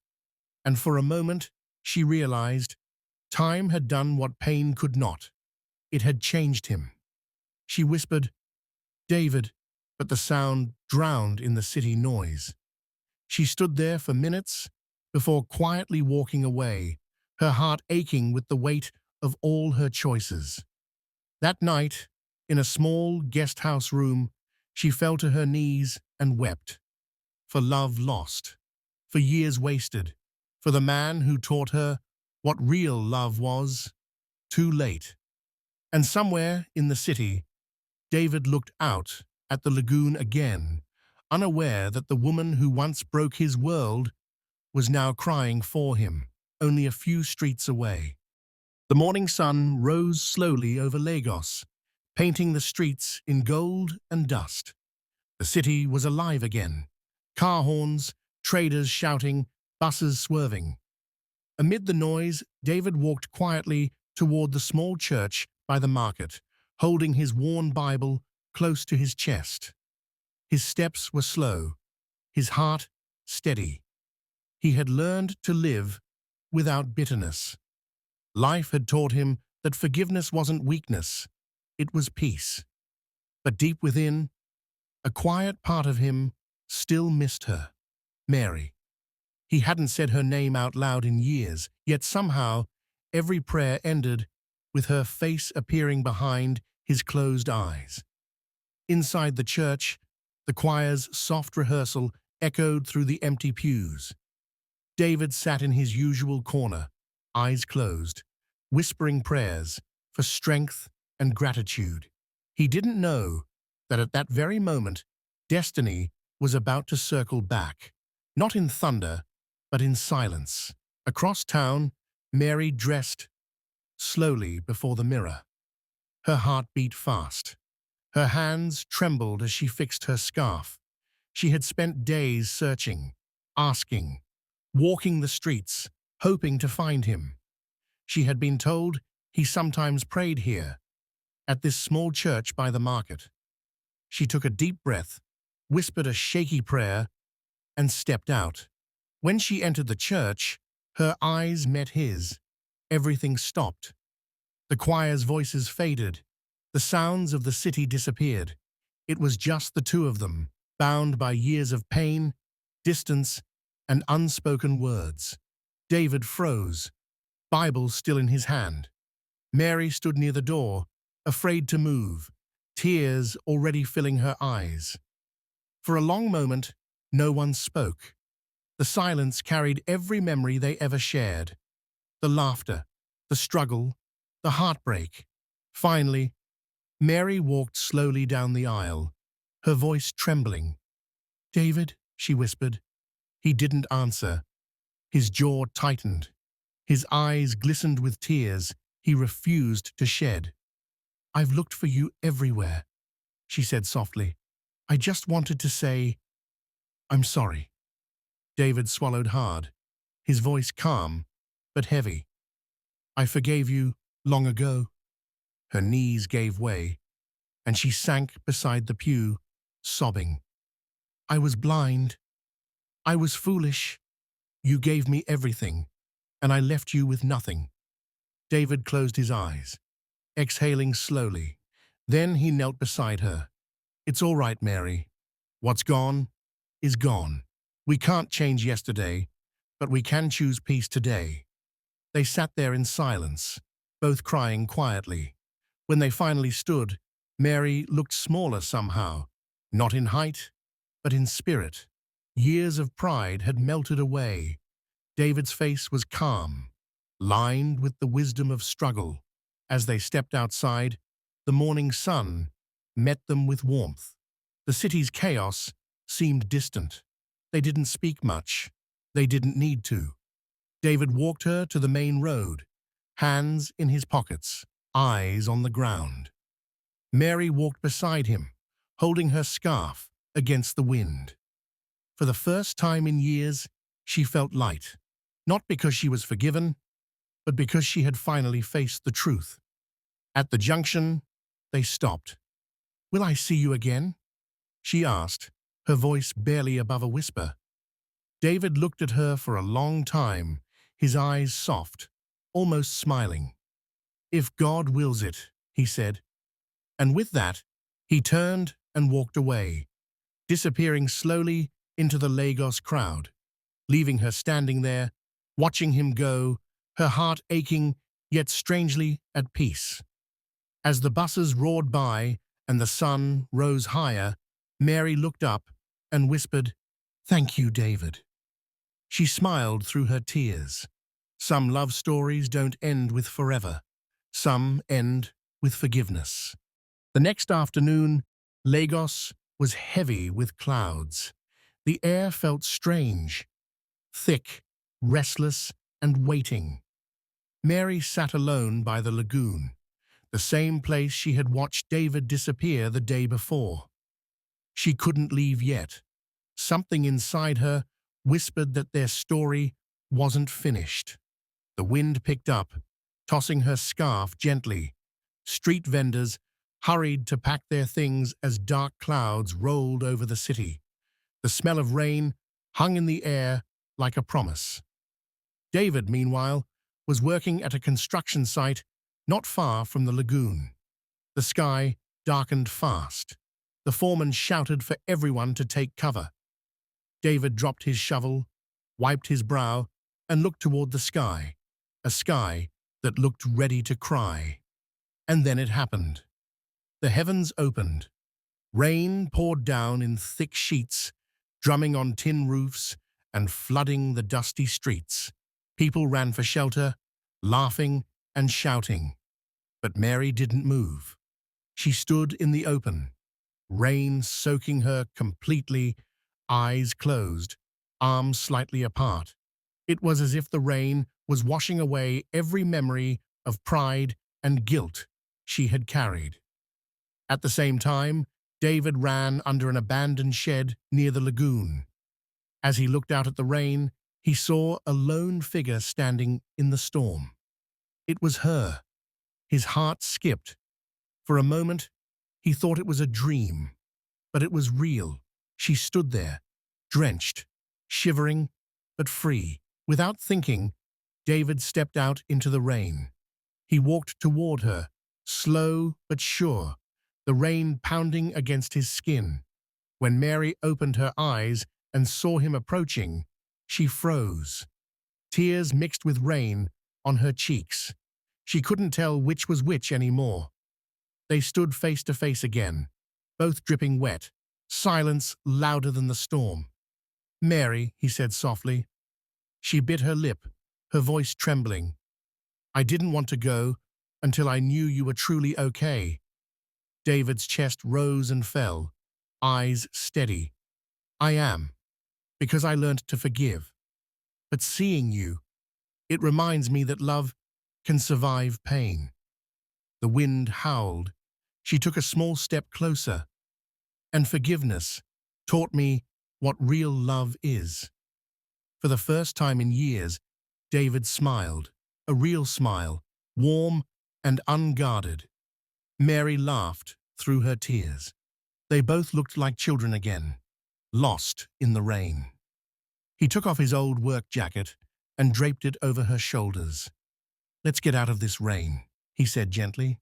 Speaker 1: and for a moment she realized time had done what pain could not. It had changed him. She whispered, "David," but the sound drowned in the city noise. She stood there for minutes before quietly walking away, her heart aching with the weight of all her choices. That night, in a small guest house room, she fell to her knees and wept. For love lost, for years wasted, for the man who taught her what real love was, too late. And somewhere in the city, David looked out at the lagoon again, unaware that the woman who once broke his world was now crying for him, only a few streets away. The morning sun rose slowly over Lagos, painting the streets in gold and dust. The city was alive again. Car horns, traders shouting, buses swerving. Amid the noise, David walked quietly toward the small church by the market, holding his worn Bible close to his chest. His steps were slow, his heart steady. He had learned to live without bitterness. Life had taught him that forgiveness wasn't weakness, it was peace. But deep within, a quiet part of him still missed her, Mary. He hadn't said her name out loud in years, yet somehow every prayer ended with her face appearing behind his closed eyes. Inside the church, the choir's soft rehearsal echoed through the empty pews. David sat in his usual corner, eyes closed, whispering prayers for strength and gratitude. He didn't know that at that very moment, destiny was about to circle back, not in thunder, but in silence. Across town, Mary dressed slowly before the mirror. Her heart beat fast. Her hands trembled as she fixed her scarf. She had spent days searching, asking, walking the streets, hoping to find him. She had been told he sometimes prayed here, at this small church by the market. She took a deep breath, whispered a shaky prayer, and stepped out. When she entered the church, her eyes met his. Everything stopped. The choir's voices faded. The sounds of the city disappeared. It was just the two of them, bound by years of pain, distance, and unspoken words. David froze, Bible still in his hand. Mary stood near the door, afraid to move, tears already filling her eyes. For a long moment, no one spoke. The silence carried every memory they ever shared. The laughter, the struggle, the heartbreak. Finally, Mary walked slowly down the aisle, her voice trembling. "David," she whispered. He didn't answer. His jaw tightened. His eyes glistened with tears he refused to shed. "I've looked for you everywhere," she said softly. "I just wanted to say, I'm sorry." David swallowed hard, his voice calm but heavy. "I forgave you long ago." Her knees gave way, and she sank beside the pew, sobbing. "I was blind. I was foolish. You gave me everything, and I left you with nothing." David closed his eyes, exhaling slowly. Then he knelt beside her. "It's all right, Mary. What's gone is gone. We can't change yesterday, but we can choose peace today." They sat there in silence, both crying quietly. When they finally stood, Mary looked smaller somehow, not in height, but in spirit. Years of pride had melted away. David's face was calm, lined with the wisdom of struggle. As they stepped outside, the morning sun met them with warmth. The city's chaos seemed distant. They didn't speak much. They didn't need to. David walked her to the main road, hands in his pockets, eyes on the ground. Mary walked beside him, holding her scarf against the wind. For the first time in years, she felt light, not because she was forgiven, but because she had finally faced the truth. At the junction, they stopped. "Will I see you again?" she asked, her voice barely above a whisper. David looked at her for a long time, his eyes soft, almost smiling. "If God wills it," he said. And with that, he turned and walked away, disappearing slowly into the Lagos crowd, leaving her standing there, watching him go, her heart aching, yet strangely at peace. As the buses roared by and the sun rose higher, Mary looked up and whispered, "Thank you, David." She smiled through her tears. Some love stories don't end with forever. Some end with forgiveness. The next afternoon, Lagos was heavy with clouds. The air felt strange, thick, restless, and waiting. Mary sat alone by the lagoon, the same place she had watched David disappear the day before. She couldn't leave yet. Something inside her whispered that their story wasn't finished. The wind picked up, tossing her scarf gently. Street vendors hurried to pack their things as dark clouds rolled over the city. The smell of rain hung in the air like a promise. David, meanwhile, was working at a construction site not far from the lagoon. The sky darkened fast. The foreman shouted for everyone to take cover. David dropped his shovel, wiped his brow, and looked toward the sky, a sky that looked ready to cry. And then it happened. The heavens opened. Rain poured down in thick sheets, drumming on tin roofs and flooding the dusty streets. People ran for shelter, laughing and shouting. But Mary didn't move. She stood in the open, rain soaking her completely, eyes closed, arms slightly apart. It was as if the rain was washing away every memory of pride and guilt she had carried. At the same time, David ran under an abandoned shed near the lagoon. As he looked out at the rain, he saw a lone figure standing in the storm. It was her. His heart skipped. For a moment, he thought it was a dream, but it was real. She stood there, drenched, shivering, but free. Without thinking, David stepped out into the rain. He walked toward her, slow but sure, the rain pounding against his skin. When Mary opened her eyes and saw him approaching, she froze. Tears mixed with rain on her cheeks. She couldn't tell which was which anymore. They stood face to face again, both dripping wet, silence louder than the storm. "Mary," he said softly. She bit her lip, her voice trembling. "I didn't want to go until I knew you were truly okay." David's chest rose and fell, eyes steady. "I am, because I learned to forgive. But seeing you, it reminds me that love can survive pain." The wind howled. She took a small step closer. "And forgiveness taught me what real love is." For the first time in years, David smiled, a real smile, warm and unguarded. Mary laughed through her tears. They both looked like children again, lost in the rain. He took off his old work jacket and draped it over her shoulders. "Let's get out of this rain," he said gently.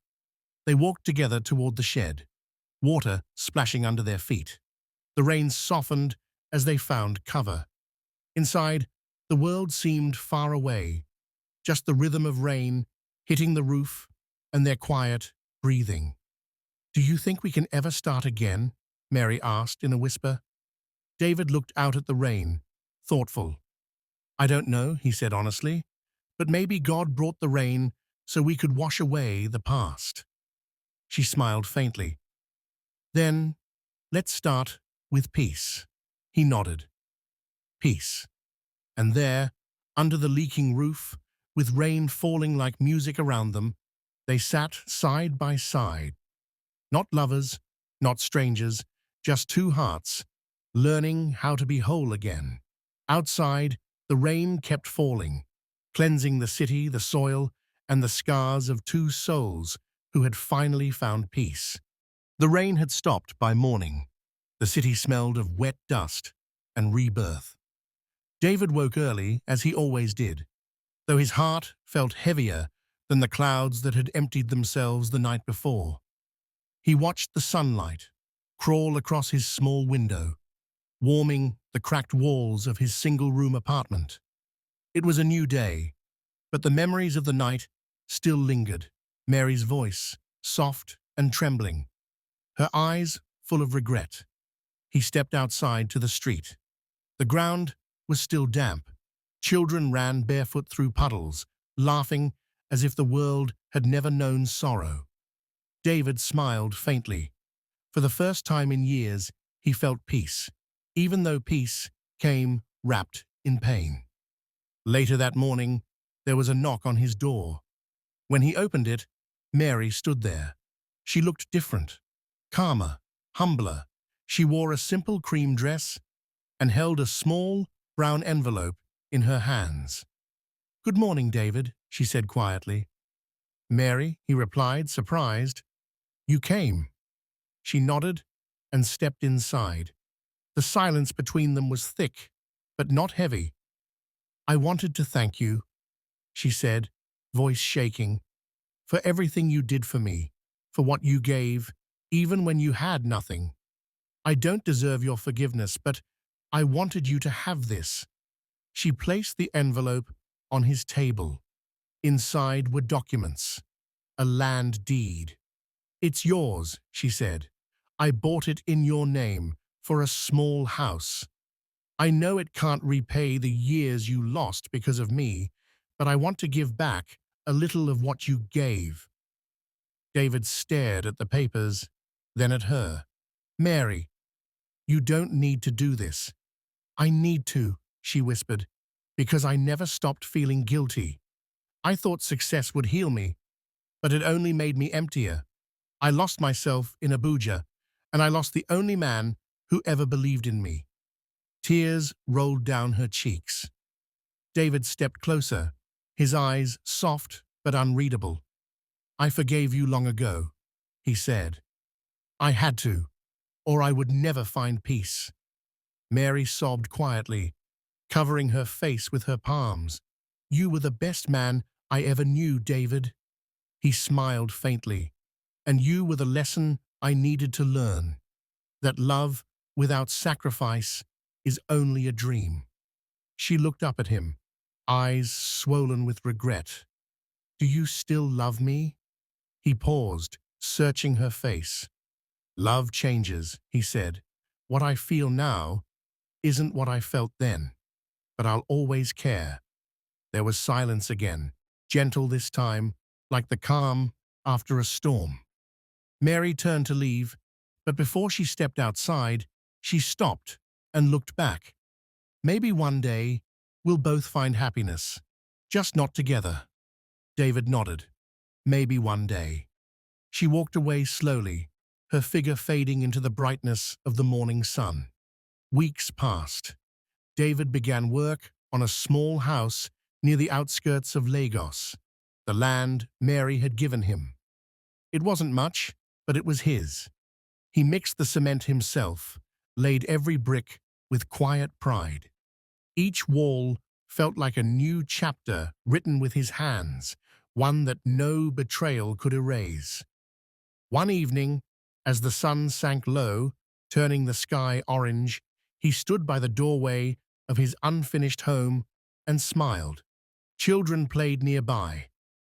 Speaker 1: They walked together toward the shed, water splashing under their feet. The rain softened as they found cover. Inside, the world seemed far away, just the rhythm of rain hitting the roof and their quiet breathing. "Do you think we can ever start again?" Mary asked in a whisper. David looked out at the rain, thoughtful. "I don't know," he said honestly, "but maybe God brought the rain so we could wash away the past." She smiled faintly. "Then, let's start with peace." He nodded. Peace. And there, under the leaking roof, with rain falling like music around them, they sat side by side. Not lovers, not strangers, just two hearts, learning how to be whole again. Outside, the rain kept falling, cleansing the city, the soil, and the scars of two souls who had finally found peace. The rain had stopped by morning. The city smelled of wet dust and rebirth. David woke early, as he always did, though his heart felt heavier than the clouds that had emptied themselves the night before. He watched the sunlight crawl across his small window, warming the cracked walls of his single-room apartment. It was a new day, but the memories of the night still lingered. Mary's voice, soft and trembling, her eyes full of regret. He stepped outside to the street. The ground was still damp. Children ran barefoot through puddles, laughing as if the world had never known sorrow. David smiled faintly. For the first time in years, he felt peace, even though peace came wrapped in pain. Later that morning, there was a knock on his door. When he opened it, Mary stood there. She looked different, calmer, humbler. She wore a simple cream dress and held a small, brown envelope in her hands. "Good morning, David," she said quietly. "Mary," he replied, surprised. "You came." She nodded and stepped inside. The silence between them was thick, but not heavy. "I wanted to thank you," she said, voice shaking, "for everything you did for me, for what you gave, even when you had nothing. I don't deserve your forgiveness, but I wanted you to have this." She placed the envelope on his table. Inside were documents, a land deed. "It's yours," she said. "I bought it in your name for a small house. I know it can't repay the years you lost because of me, but I want to give back a little of what you gave." David stared at the papers, then at her. "Mary, you don't need to do this." "I need to," she whispered, "because I never stopped feeling guilty. I thought success would heal me, but it only made me emptier. I lost myself in Abuja, and I lost the only man who ever believed in me." Tears rolled down her cheeks. David stepped closer, his eyes soft but unreadable. "I forgave you long ago," he said. "I had to, or I would never find peace." Mary sobbed quietly, covering her face with her palms. "You were the best man I ever knew, David." He smiled faintly. "And you were the lesson I needed to learn, that love without sacrifice is only a dream." She looked up at him, eyes swollen with regret. "Do you still love me?" He paused, searching her face. "Love changes," he said. "What I feel now isn't what I felt then, but I'll always care." There was silence again, gentle this time, like the calm after a storm. Mary turned to leave, but before she stepped outside, she stopped and looked back. "Maybe one day we'll both find happiness, just not together." David nodded. "Maybe one day." She walked away slowly, her figure fading into the brightness of the morning sun. Weeks passed. David began work on a small house near the outskirts of Lagos, the land Mary had given him. It wasn't much, but it was his. He mixed the cement himself, laid every brick with quiet pride. Each wall felt like a new chapter written with his hands, one that no betrayal could erase. One evening, as the sun sank low, turning the sky orange, he stood by the doorway of his unfinished home and smiled. Children played nearby,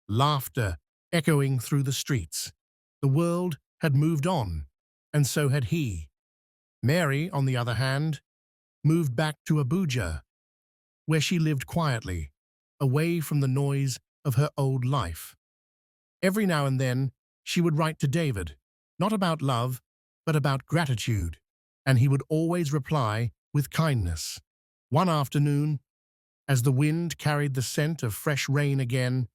Speaker 1: laughter echoing through the streets. The world had moved on, and so had he. Mary, on the other hand, moved back to Abuja, where she lived quietly, away from the noise of her old life. Every now and then, she would write to David, not about love, but about gratitude, and he would always reply with kindness. One afternoon, as the wind carried the scent of fresh rain again,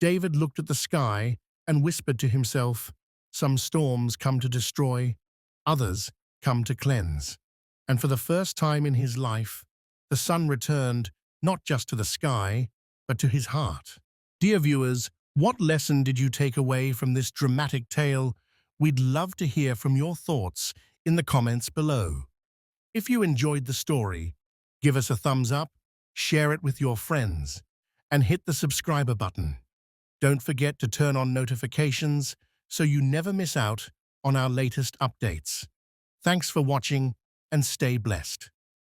Speaker 1: David looked at the sky and whispered to himself, "Some storms come to destroy, others come to cleanse." And for the first time in his life, the sun returned not just to the sky, but to his heart. Dear viewers, what lesson did you take away from this dramatic tale? We'd love to hear from your thoughts in the comments below. If you enjoyed the story, give us a thumbs up, share it with your friends, and hit the subscribe button. Don't forget to turn on notifications so you never miss out on our latest updates. Thanks for watching and stay blessed.